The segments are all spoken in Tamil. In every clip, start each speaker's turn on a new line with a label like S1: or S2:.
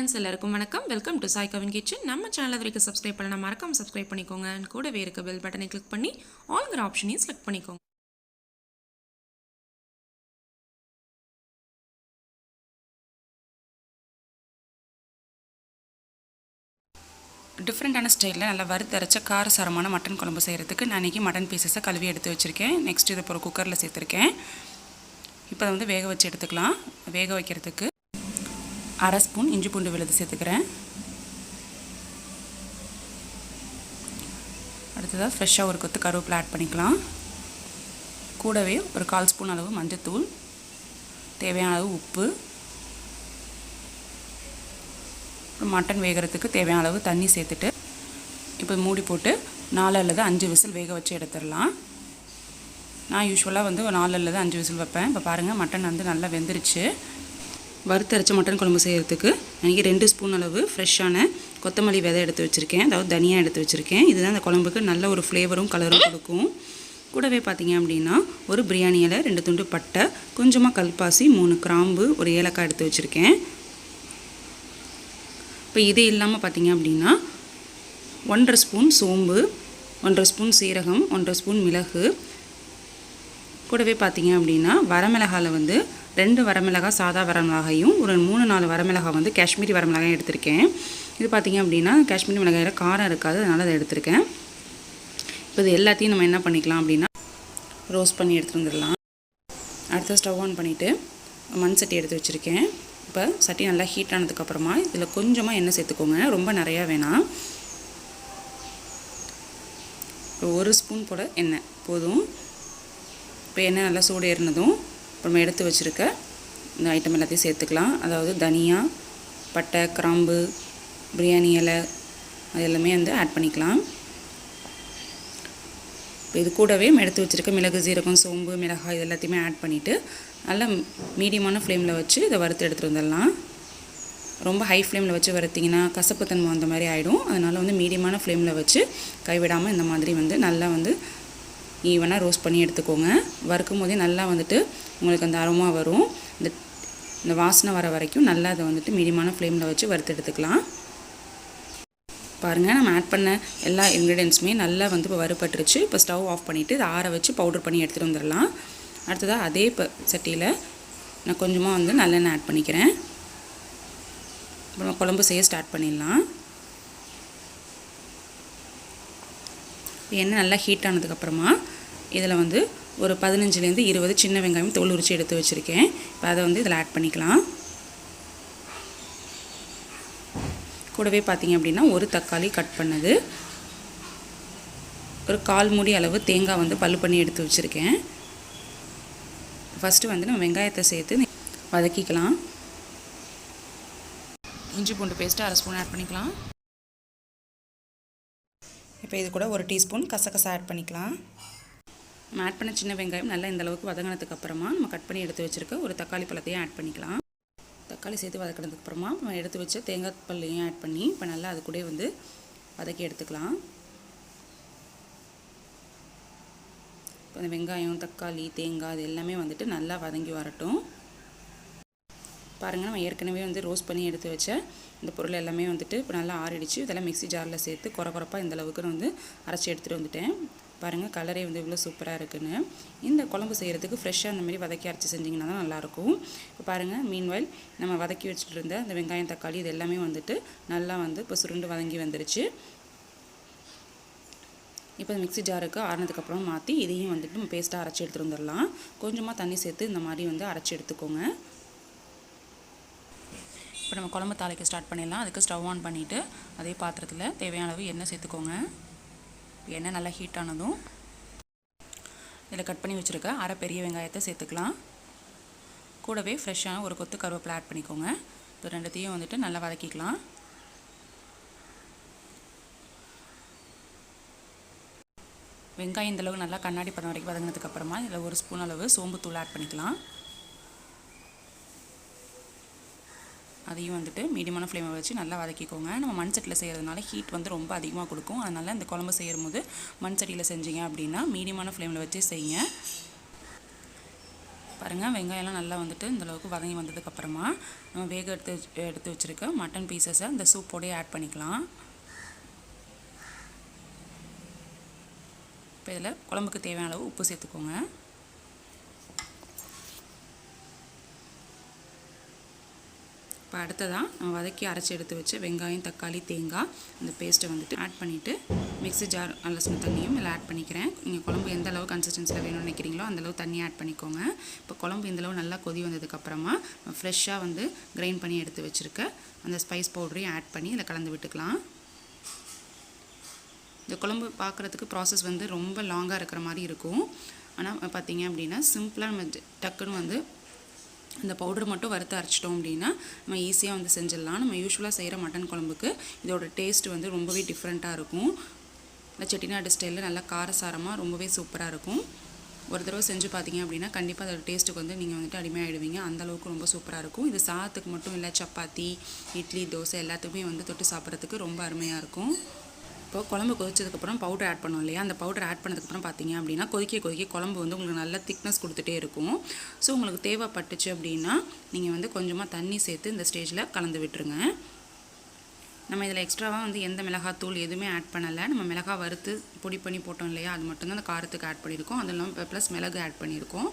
S1: ஃப்ரெண்ட்ஸ் எல்லாருக்கும் வணக்கம். Welcome to Sai Kavin kitchen. நம்ம சேனல் வரைக்கும் சப்ஸ்கிரைப் பண்ணலாம், மறக்காம சப்ஸ்கிரைப் பண்ணிக்கோங்க. கூடவே இருக்க பெல் பட்டனை கிளிக் பண்ணி ஆல்ங்கிற ஆப்ஷனையும் செலக்ட் பண்ணிக்கோங்க. டிஃப்ரெண்ட்டான ஸ்டைலில் நல்லா வறுத்தரைச்ச காரசாரமான மட்டன் குழம்பு செய்கிறதுக்கு நான் இன்றைக்கி மட்டன் பீசஸை கழுவி எடுத்து வச்சுருக்கேன். நெக்ஸ்ட் இதை ஒரு குக்கரில் சேர்த்துருக்கேன். இப்போ வந்து வேக வச்சு எடுத்துக்கலாம். வேக வைக்கிறதுக்கு 1/2 ஸ்பூன் இஞ்சி பூண்டு விழுது சேர்த்துக்கிறேன். அடுத்ததாக ஃப்ரெஷ்ஷாக ஒரு கொத்து கருவேப்பிலை ஆட் பண்ணிக்கலாம். கூடவே ஒரு 1/4 ஸ்பூன் அளவு மஞ்சத்தூள், தேவையான அளவு உப்பு, மட்டன் வேகிறதுக்கு தேவையான அளவு தண்ணி சேர்த்துட்டு இப்போ மூடி போட்டு 4 அல்லது 5 விசில் வேக வச்சு எடுத்துடலாம். நான் யூஸ்வலாக வந்து 4 அல்லது 5 விசில் வைப்பேன். இப்போ பாருங்கள், மட்டன் வந்து நல்லா வெந்துருச்சு. வறுத்தரைச்ச மட்டன் குழம்பு செய்கிறதுக்கு எனக்கு 2 ஸ்பூன் அளவு ஃப்ரெஷ்ஷான கொத்தமல்லி விதை எடுத்து வச்சுருக்கேன். அதாவது தனியாக எடுத்து வச்சுருக்கேன். இதுதான் அந்த குழம்புக்கு நல்ல ஒரு ஃப்ளேவரும் கலரும் கொடுக்கும். கூடவே பார்த்திங்க அப்படின்னா ஒரு பிரியாணி இலை, 2 துண்டு பட்டை, கொஞ்சமாக கல்பாசி, 3 கிராம்பு, ஒரு ஏலக்காய் எடுத்து வச்சுருக்கேன். இப்போ இது இல்லாமல் பார்த்திங்க அப்படின்னா 1/2 ஸ்பூன் சோம்பு, 1/2 ஸ்பூன் சீரகம், 1/2 ஸ்பூன் மிளகு, கூடவே பார்த்திங்க அப்படின்னா வரமிளகாவில் வந்து 2 வரமிளகாய் சாதா வரமிளகாயும், ஒரு 3-4 வரமிளகாய் வந்து காஷ்மீரி வரமிளகாயும் எடுத்திருக்கேன். இது பார்த்திங்க அப்படின்னா காஷ்மீரி மிளகாயில் காரம் இருக்காது, அதனால் அதை எடுத்திருக்கேன். இப்போ இது எல்லாத்தையும் நம்ம என்ன பண்ணிக்கலாம் அப்படின்னா ரோஸ்ட் பண்ணி எடுத்துகிட்டு வந்துடலாம். அடுத்த ஸ்டவ் ஆன் பண்ணிவிட்டு மண் சட்டி எடுத்து வச்சுருக்கேன். இப்போ சட்டி நல்லா ஹீட் ஆனதுக்கப்புறமா இதில் கொஞ்சமாக எண்ணெய் சேர்த்துக்கோங்க, ரொம்ப நிறையா வேணாம். 1 ஸ்பூன் போல் எண்ணெய் போதும். இப்போ எண்ணெய் நல்லா சூடு ஏறினதும் நம்ம எடுத்து வச்சுருக்க இந்த ஐட்டம் எல்லாத்தையும் சேர்த்துக்கலாம். அதாவது தனியா, பட்டை, கிராம்பு, பிரியாணி இலை, அது எல்லாமே வந்து ஆட் பண்ணிக்கலாம். இப்போ இது கூடவே எடுத்து வச்சுருக்க மிளகு, சீரகம், சோம்பு, மிளகாய் இது எல்லாத்தையுமே ஆட் பண்ணிவிட்டு நல்லா மீடியமான ஃப்ளேமில் வச்சு இதை வறுத்து எடுத்துகிட்டு வந்துடலாம். ரொம்ப ஹை ஃப்ளேமில் வச்சு வறுத்திங்கன்னா கசப்புத்தன்மை அந்த மாதிரி ஆகிடும். அதனால் வந்து மீடியமான ஃப்ளேமில் வச்சு கைவிடாமல் இந்த மாதிரி வந்து நல்லா வந்து ஈவனாக ரோஸ்ட் பண்ணி எடுத்துக்கோங்க. வறுக்கும் போதே நல்லா வந்துட்டு உங்களுக்கு அந்த அரோமா வரும். இந்த வாசனை வர வரைக்கும் நல்லா அதை வந்துட்டு மீடியமான ஃப்ளேமில் வச்சு வறுத்து எடுத்துக்கலாம். பாருங்கள், நம்ம ஆட் பண்ண எல்லா இன்க்ரீடியன்ஸுமே நல்லா வந்து இப்போ வறுபட்டுருச்சு. இப்போ ஸ்டவ் ஆஃப் பண்ணிவிட்டு இதை ஆற வச்சு பவுடர் பண்ணி எடுத்துகிட்டு வந்துடலாம். அடுத்ததாக அதே சட்டியில் நான் கொஞ்சமாக வந்து நல்லெண்ணெய் ஆட் பண்ணிக்கிறேன். அப்புறம் குழம்பு செய்ய ஸ்டார்ட் பண்ணிடலாம். எண்ணெய் நல்லா ஹீட் ஆனதுக்கப்புறமா இதில் வந்து ஒரு 15லேருந்து 20 சின்ன வெங்காயம் தோல் உரித்து எடுத்து வச்சுருக்கேன். இப்போ அதை வந்து இதில் ஆட் பண்ணிக்கலாம். கூடவே பார்த்திங்க அப்படின்னா ஒரு தக்காளி கட் பண்ணது, ஒரு 1/4 மூடி அளவு தேங்காய் வந்து பல்லு பண்ணி எடுத்து வச்சுருக்கேன். ஃபஸ்ட்டு வந்து நம்ம வெங்காயத்தை சேர்த்து வதக்கிக்கலாம். இஞ்சி பூண்டு பேஸ்ட்டு 1/2 ஸ்பூன் ஆட் பண்ணிக்கலாம். இப்போ இது கூட 1 டீஸ்பூன் கசகசா ஆட் பண்ணிக்கலாம். நம்ம ஆட் பண்ண சின்ன வெங்காயம் நல்லா இந்த அளவுக்கு வதங்கினதுக்கப்புறமா நம்ம கட் பண்ணி எடுத்து வச்சுருக்க ஒரு தக்காளி பழத்தையும் ஆட் பண்ணிக்கலாம். தக்காளி சேர்த்து வதக்கினதுக்கப்புறமா நம்ம எடுத்து வச்ச தேங்காய் பல்லையும் ஆட் பண்ணி இப்போ நல்லா அது கூட வந்து வதக்கி எடுத்துக்கலாம். இப்போ இந்த வெங்காயம், தக்காளி, தேங்காய் இது எல்லாமே வந்துட்டு நல்லா வதங்கி வரட்டும். பாருங்கள், நம்ம ஏற்கனவே வந்து ரோஸ்ட் பண்ணி எடுத்து வச்ச இந்த பொருள் எல்லாமே வந்துட்டு இப்போ நல்லா ஆறிடுச்சு. இதெல்லாம் மிக்ஸி ஜாரில் சேர்த்து குறப்பாக இந்த அளவுக்கு நான் வந்து அரைச்சி எடுத்துகிட்டு வந்துட்டேன். பாருங்கள், கலரே வந்து இவ்வளோ சூப்பராக இருக்குன்னு. இந்த குழம்பு செய்கிறதுக்கு ஃப்ரெஷ்ஷாக அந்த மாதிரி வதக்கி அரைச்சி செஞ்சிங்கன்னா தான் நல்லாயிருக்கும். இப்போ பாருங்கள், மீன்வாயில் நம்ம வதக்கி வச்சுட்டு இருந்த அந்த வெங்காயம், தக்காளி இது எல்லாமே வந்துட்டு நல்லா வந்து இப்போ சுருண்டு வதங்கி வந்துருச்சு. இப்போ மிக்ஸி ஜாருக்கு ஆறினதுக்கப்புறம் மாற்றி இதையும் வந்துட்டு நம்ம பேஸ்ட்டாக அரைச்சி எடுத்துகிட்டு வந்துடலாம். கொஞ்சமாக தண்ணி சேர்த்து இந்த மாதிரி வந்து அரைச்சி எடுத்துக்கோங்க. இப்போ நம்ம குழம்பு தாளிக்க ஸ்டார்ட் பண்ணிடலாம். அதுக்கு ஸ்டவ் ஆன் பண்ணிவிட்டு அதே பாத்திரத்தில் தேவையான அளவு எண்ணெய் சேர்த்துக்கோங்க. எண்ணெய் நல்லா ஹீட் ஆனதும் இதில் கட் பண்ணி வச்சுருக்க அரை பெரிய வெங்காயத்தை சேர்த்துக்கலாம். கூடவே ஃப்ரெஷ்ஷான ஒரு கொத்து கருவேப்பிலை ஆட் பண்ணிக்கோங்க. இப்போ ரெண்டுத்தையும் வந்துட்டு நல்லா வதக்கிக்கலாம். வெங்காயம் இந்தளவு நல்லா கண்ணாடி பதம் வரைக்கும் வதங்கினதுக்கப்புறமா இதில் 1 ஸ்பூன் அளவு சோம்பு தூள் ஆட் பண்ணிக்கலாம். அதையும் வந்துட்டு மீடியமான ஃப்ளேமை வச்சு நல்லா வதக்கிக்கோங்க. நம்ம மண் சட்டியில் செய்கிறதுனால ஹீட் வந்து ரொம்ப அதிகமாக கொடுக்கும். அதனால் இந்த குழம்பு செய்யும்போது மண் சட்டியில் செஞ்சீங்க அப்படின்னா மீடியமான ஃப்ளேமில் வச்சு செய்யுங்க. பாருங்கள் வெங்காயம்லாம் நல்லா வந்துட்டு இந்தளவுக்கு வதங்கி வந்ததுக்கப்புறமா நம்ம வேக எடுத்து வச்சுருக்க மட்டன் பீசஸை இந்த சூப்போடையே ஆட் பண்ணிக்கலாம். இப்போ இதில் குழம்புக்கு தேவையான அளவு உப்பு சேர்த்துக்கோங்க. இப்போ அடுத்ததாக நம்ம வதக்கி அரைச்சி எடுத்து வச்சு வெங்காயம், தக்காளி, தேங்காய் இந்த பேஸ்ட்டை வந்துட்டு ஆட் பண்ணிவிட்டு மிக்ஸி ஜார் அலசின தண்ணியும் இதில் ஆட் பண்ணிக்கிறேன். நீங்கள் குழம்பு எந்த அளவு கன்சிஸ்டன்சியில் வேணும்னு நினைக்கிறீங்களோ அந்தளவு தண்ணி ஆட் பண்ணிக்கோங்க. இப்போ குழம்பு இந்தளவு நல்லா கொதி வந்ததுக்கப்புறமா ஃப்ரெஷ்ஷாக வந்து கிரைண்ட் பண்ணி எடுத்து வச்சுருக்க அந்த ஸ்பைஸ் பவுடரையும் ஆட் பண்ணி இதில் கலந்து விட்டுக்கலாம். இந்த குழம்பு பார்க்குறதுக்கு ப்ராசஸ் வந்து ரொம்ப லாங்காக இருக்கிற மாதிரி இருக்கும். ஆனால் பார்த்தீங்க அப்படின்னா சிம்பிளாக நம்ம டக்குன்னு வந்து இந்த பவுடர் மட்டும் வறுத்து அரைச்சிட்டோம் அப்படின்னா நம்ம ஈஸியாக வந்து செஞ்சிடலாம். நம்ம யூஸ்வலாக செய்கிற மட்டன் குழம்புக்கு இதோட டேஸ்ட் வந்து ரொம்பவே டிஃப்ரெண்ட்டாக இருக்கும். இந்த செட்டிநாடு ஸ்டைலில் நல்லா காரசாரமாக ரொம்பவே சூப்பராக இருக்கும். ஒரு தடவை செஞ்சு பார்த்தீங்க அப்படின்னா கண்டிப்பாக அதோட டேஸ்ட்டுக்கு வந்து நீங்கள் வந்துட்டு அடிமையாகிடுவீங்க. அந்தளவுக்கு ரொம்ப சூப்பராக இருக்கும். இது சாதத்துக்கு மட்டும் இல்லை, சப்பாத்தி, இட்லி, தோசை எல்லாத்துக்குமே வந்து தொட்டு சாப்பிட்றதுக்கு ரொம்ப அருமையாக இருக்கும். இப்போ குழம்பு கொதிச்சதுக்கப்புறம் பவுடர் ஆட் பண்ணோம் இல்லையா, அந்த பவுடர் ஆட் பண்ணதுக்கப்புறம் பார்த்தீங்க அப்படின்னா கொதிக்க குழம்பு வந்து உங்களுக்கு நல்ல திக்னஸ் கொடுத்துட்டே இருக்கும். ஸோ உங்களுக்கு தேவைப்பட்டுச்சு அப்படின்னா நீங்கள் வந்து கொஞ்சமாக தண்ணி சேர்த்து இந்த ஸ்டேஜில் கலந்து விட்டுருங்க. நம்ம இதில் எக்ஸ்ட்ராவாக வந்து எந்த மிளகாத்தூள் எதுவுமே ஆட் பண்ணலை. நம்ம மிளகாய் வறுத்து பொடி பண்ணி போட்டோம் இல்லையா, அது மட்டும்தான் அந்த காரத்துக்கு ஆட் பண்ணியிருக்கோம். அது இல்லாமல் ப்ளஸ் மிளகு ஆட் பண்ணியிருக்கோம்.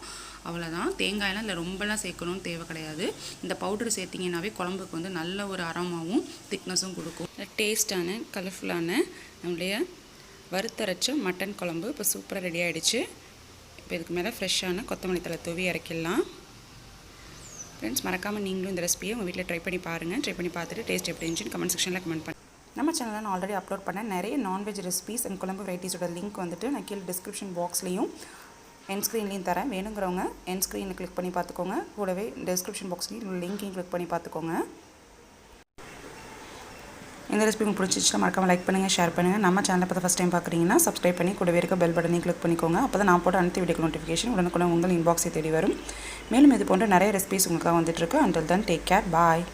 S1: அவ்வளோதான். தேங்காயெல்லாம் இல்லை ரொம்பலாம் சேர்க்கணும்னு தேவை கிடையாது. இந்த பவுடர் சேர்த்திங்கன்னாவே குழம்புக்கு வந்து நல்ல ஒரு அரோமாவும் திக்னஸும் கொடுக்கும். டேஸ்டான கலர்ஃபுல்லான நம்முடைய வறுத்தரைச்ச மட்டன் குழம்பு இப்போ சூப்பராக ரெடி ஆகிடுச்சு. இப்போ இதுக்கு மேலே ஃப்ரெஷ்ஷான கொத்தமல்லி தழை தூவி இறக்கிடலாம். ஃப்ரெண்ட்ஸ், மறக்காமல் நீங்களும் இந்த ரெசிபியை உங்கள் வீட்டில் ட்ரை பண்ணி பாருங்கள். ட்ரை பண்ணி பார்த்துட்டு டேஸ்ட் எப்படி இருந்துச்சுன்னு கமெண்ட் செக்ஷனில் கமெண்ட் பண்ணி. நம்ம சேனலில் நான் ஆல்ரெடி அப்லோட் பண்ண நிறைய நான்வெஜ் ரெசிபிஸ் அண்ட் குழம்பு வெரைட்டிஸோட லிங்க் வந்துட்டு நான் கீழே டிஸ்கிரிப்ஷன் பாக்ஸ்லேயும் என் ஸ்க்ரீன்லேயும் தரேன். வேணுங்கிறவங்க என் ஸ்க்ரீனில் கிளிக் பண்ணி பார்த்துக்கோங்க. கூடவே டிஸ்கிரிப்ஷன் பாக்ஸ்லேயும் லிங்க்கையும் கிளிக் பண்ணி பார்த்துக்கோங்க. இந்த ரெசிபி உங்களுக்கு பிடிச்சிச்சுன்னா மறக்காமல் லைக் பண்ணுங்கள், ஷேர் பண்ணுங்கள். நம்ம சேனலை பார்த்து ஃபஸ்ட் டைம் பார்க்குறீங்கன்னா சப்ஸ்கிரைப் பண்ணி கூடவே இருக்க பெல் பட்டனையும் கிளிக் பண்ணிக்கோங்க. அப்போ தான் நான் போட்ட அனைத்து வீடியோ நோட்டிஃபிகேஷன் உடனுக்குடன் உங்கள் இன்பாக்ஸை தேடி வரும். மேலும் இது போன்ற நிறைய ரெசிபிஸ் உங்களுக்கு தான் வந்துட்டுருக்கு. அண்டில் தென் டேக் கேர், பாய்.